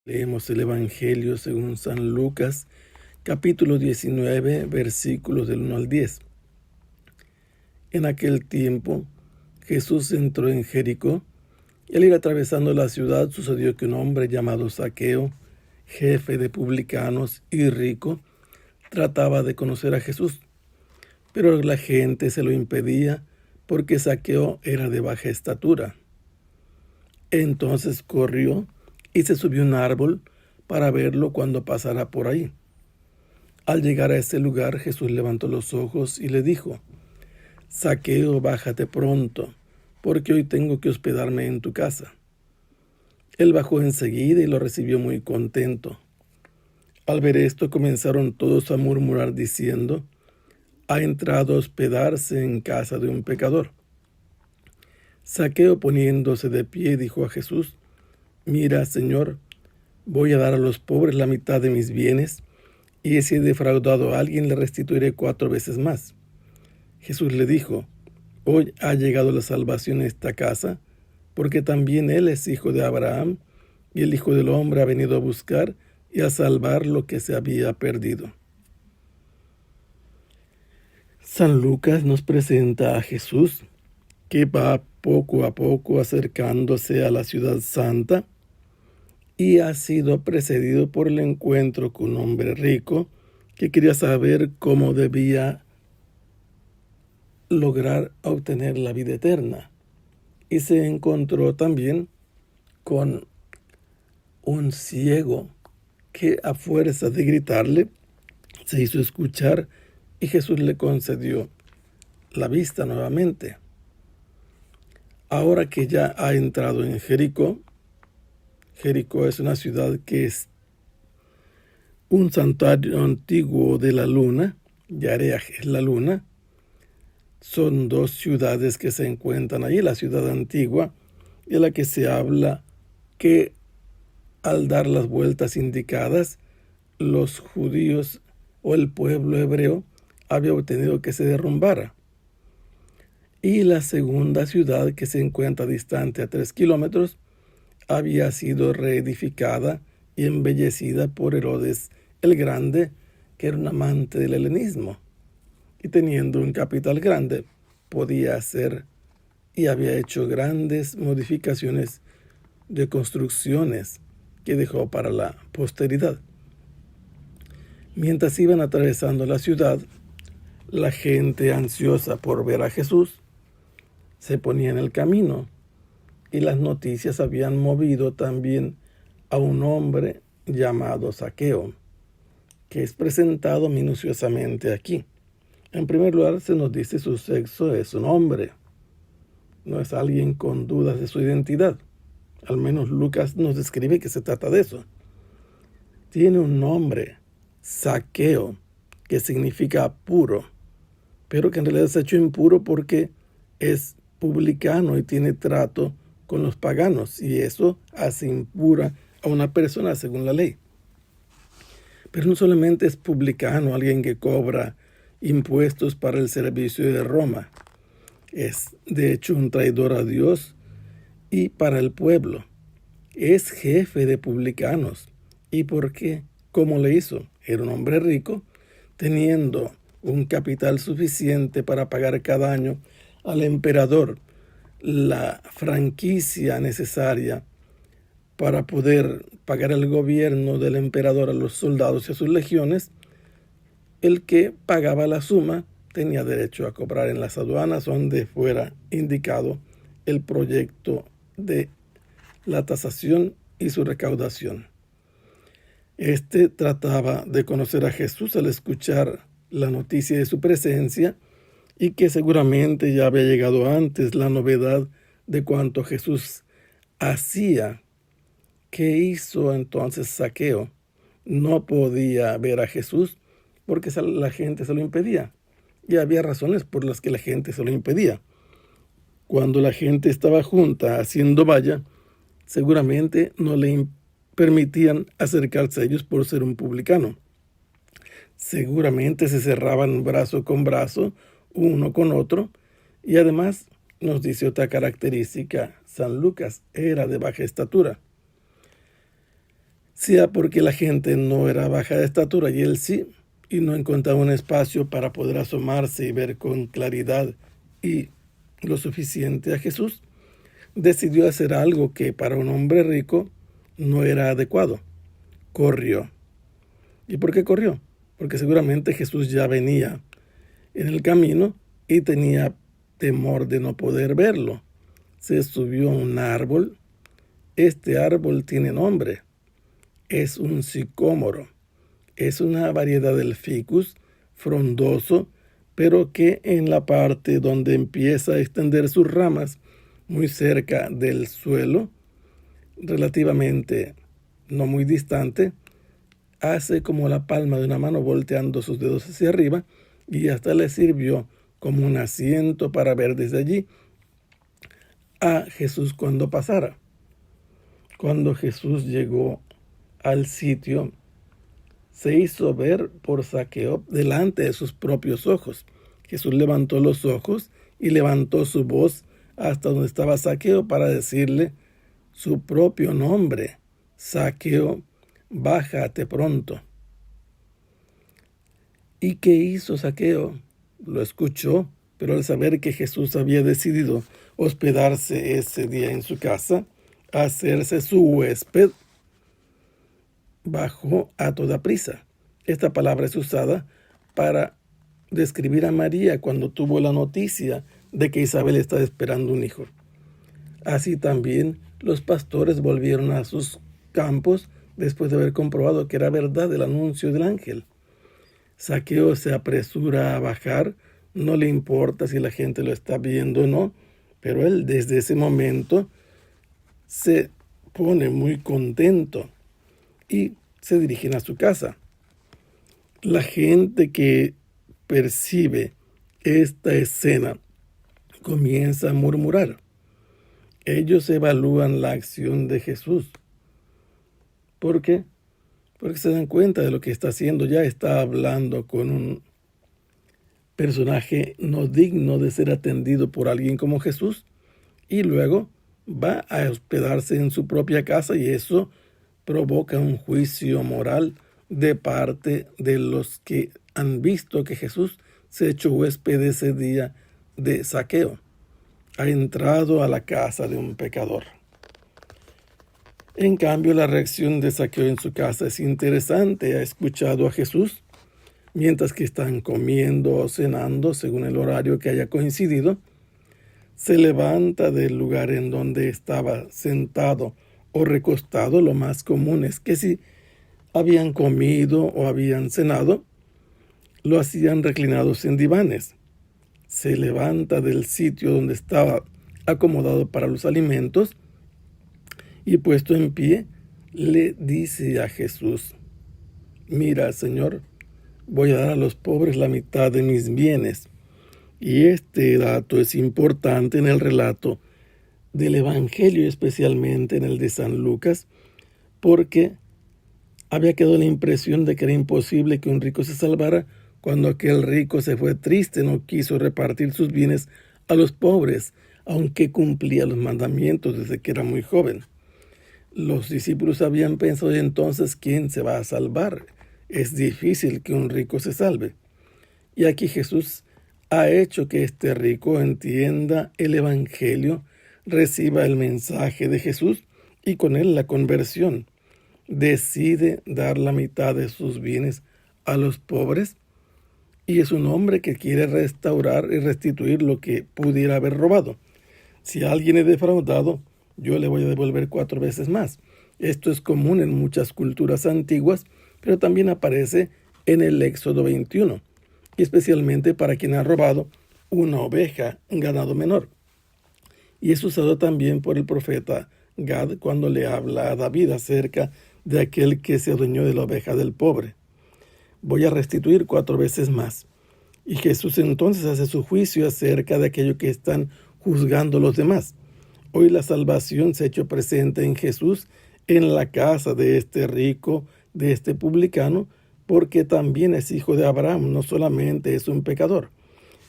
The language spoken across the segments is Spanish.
Leemos el Evangelio según San Lucas, capítulo 19, versículos del 1 al 10. En aquel tiempo, Jesús entró en Jericó, y al ir atravesando la ciudad sucedió que un hombre llamado Zaqueo, jefe de publicanos y rico, trataba de conocer a Jesús, pero la gente se lo impedía porque Zaqueo era de baja estatura. Entonces corrió y se subió a un árbol para verlo cuando pasara por ahí. Al llegar a ese lugar, Jesús levantó los ojos y le dijo: Zaqueo, bájate pronto, porque hoy tengo que hospedarme en tu casa. Él bajó enseguida y lo recibió muy contento. Al ver esto, comenzaron todos a murmurar diciendo: ha entrado a hospedarse en casa de un pecador. Zaqueo, poniéndose de pie, dijo a Jesús: mira, Señor, voy a dar a los pobres la mitad de mis bienes, y si he defraudado a alguien, le restituiré 4 veces más. Jesús le dijo: hoy ha llegado la salvación a esta casa, porque también él es hijo de Abraham, y el Hijo del Hombre ha venido a buscar y a salvar lo que se había perdido. San Lucas nos presenta a Jesús, que va poco a poco acercándose a la ciudad santa, y ha sido precedido por el encuentro con un hombre rico que quería saber cómo debía lograr obtener la vida eterna. Y se encontró también con un ciego que, a fuerza de gritarle, se hizo escuchar y Jesús le concedió la vista nuevamente. Ahora que ya ha entrado en Jericó, Jericó es una ciudad que es un santuario antiguo de la luna. Yareaj es la luna. Son 2 ciudades que se encuentran allí: la ciudad antigua, de la que se habla que al dar las vueltas indicadas, los judíos o el pueblo hebreo había obtenido que se derrumbara. Y la segunda ciudad, que se encuentra distante a 3 kilómetros, había sido reedificada y embellecida por Herodes el Grande, que era un amante del helenismo, y teniendo un capital grande, podía hacer y había hecho grandes modificaciones de construcciones que dejó para la posteridad. Mientras iban atravesando la ciudad, la gente, ansiosa por ver a Jesús, se ponía en el camino, y las noticias habían movido también a un hombre llamado Zaqueo, que es presentado minuciosamente aquí. En primer lugar, se nos dice su sexo es un hombre, no es alguien con dudas de su identidad. Al menos Lucas nos describe que se trata de eso. Tiene un nombre, Zaqueo, que significa puro, pero que en realidad se ha hecho impuro porque es publicano y tiene trato con los paganos, y eso hace impura a una persona según la ley. Pero no solamente es publicano, alguien que cobra impuestos para el servicio de Roma. Es de hecho un traidor a Dios y para el pueblo. Es jefe de publicanos. ¿Y por qué? ¿Cómo le hizo? Era un hombre rico, teniendo un capital suficiente para pagar cada año al emperador la franquicia necesaria para poder pagar el gobierno del emperador a los soldados y a sus legiones. El que pagaba la suma tenía derecho a cobrar en las aduanas donde fuera indicado el proyecto de la tasación y su recaudación. Este trataba de conocer a Jesús al escuchar la noticia de su presencia, y que seguramente ya había llegado antes la novedad de cuanto Jesús hacía. ¿Qué hizo entonces Zaqueo? No podía ver a Jesús porque la gente se lo impedía, y había razones por las que la gente se lo impedía. Cuando la gente estaba junta haciendo valla, seguramente no le permitían acercarse a ellos por ser un publicano. Seguramente se cerraban brazo con brazo, uno con otro, y además nos dice otra característica: San Lucas era de baja estatura. sea porque la gente no era baja de estatura y él sí, y no encontraba un espacio para poder asomarse y ver con claridad y lo suficiente a Jesús, decidió hacer algo que para un hombre rico no era adecuado. Corrió. ¿Y por qué corrió? Porque seguramente Jesús ya venía en el camino y tenía temor de no poder verlo. Se subió a un árbol. Este árbol tiene nombre. Es un sicómoro. Es una variedad del ficus, frondoso, pero que en la parte donde empieza a extender sus ramas, muy cerca del suelo, relativamente no muy distante, hace como la palma de una mano volteando sus dedos hacia arriba y hasta le sirvió como un asiento para ver desde allí a Jesús cuando pasara. Cuando Jesús llegó al sitio, se hizo ver por Zaqueo delante de sus propios ojos. Jesús levantó los ojos y levantó su voz hasta donde estaba Zaqueo para decirle su propio nombre: Zaqueo, bájate pronto. ¿Y qué hizo Zaqueo? Lo escuchó, pero al saber que Jesús había decidido hospedarse ese día en su casa, hacerse su huésped, bajó a toda prisa. Esta palabra es usada para describir a María cuando tuvo la noticia de que Isabel estaba esperando un hijo. Así también los pastores volvieron a sus campos después de haber comprobado que era verdad el anuncio del ángel. Zaqueo se apresura a bajar, no le importa si la gente lo está viendo o no, pero él desde ese momento se pone muy contento y se dirigen a su casa. La gente que percibe esta escena comienza a murmurar. Ellos evalúan la acción de Jesús. ¿Por qué? Porque se dan cuenta de lo que está haciendo. Ya está hablando con un personaje no digno de ser atendido por alguien como Jesús, y luego va a hospedarse en su propia casa, y eso provoca un juicio moral de parte de los que han visto que Jesús se echó huésped ese día de Zaqueo. Ha entrado a la casa de un pecador. En cambio, la reacción de Zaqueo en su casa es interesante. Ha escuchado a Jesús mientras que están comiendo o cenando, según el horario que haya coincidido. Se levanta del lugar en donde estaba sentado o recostado. Lo más común es que si habían comido o habían cenado, lo hacían reclinados en divanes. Se levanta del sitio donde estaba acomodado para los alimentos y, puesto en pie, le dice a Jesús: mira, Señor, voy a dar a los pobres la mitad de mis bienes. Y este dato es importante en el relato del Evangelio, especialmente en el de San Lucas, porque había quedado la impresión de que era imposible que un rico se salvara cuando aquel rico se fue triste, no quiso repartir sus bienes a los pobres, aunque cumplía los mandamientos desde que era muy joven. Los discípulos habían pensado entonces: ¿quién se va a salvar? Es difícil que un rico se salve. Y aquí Jesús ha hecho que este rico entienda el Evangelio, reciba el mensaje de Jesús y con él la conversión. Decide dar la mitad de sus bienes a los pobres, y es un hombre que quiere restaurar y restituir lo que pudiera haber robado. Si alguien es defraudado, yo le voy a devolver 4 veces más. Esto es común en muchas culturas antiguas, pero también aparece en el Éxodo 21, y especialmente para quien ha robado una oveja, un ganado menor. Y es usado también por el profeta Gad cuando le habla a David acerca de aquel que se adueñó de la oveja del pobre. Voy a restituir 4 veces más. Y Jesús entonces hace su juicio acerca de aquello que están juzgando los demás. Hoy la salvación se ha hecho presente en Jesús, en la casa de este rico, de este publicano, porque también es hijo de Abraham, no solamente es un pecador.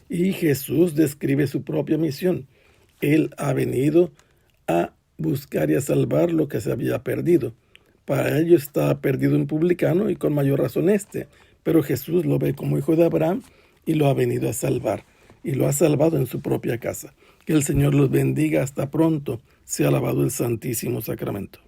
Y Jesús describe su propia misión. Él ha venido a buscar y a salvar lo que se había perdido. Para ellos estaba perdido un publicano y con mayor razón este, pero Jesús lo ve como hijo de Abraham y lo ha venido a salvar, y lo ha salvado en su propia casa. Que el Señor los bendiga hasta pronto. Sea alabado el Santísimo Sacramento.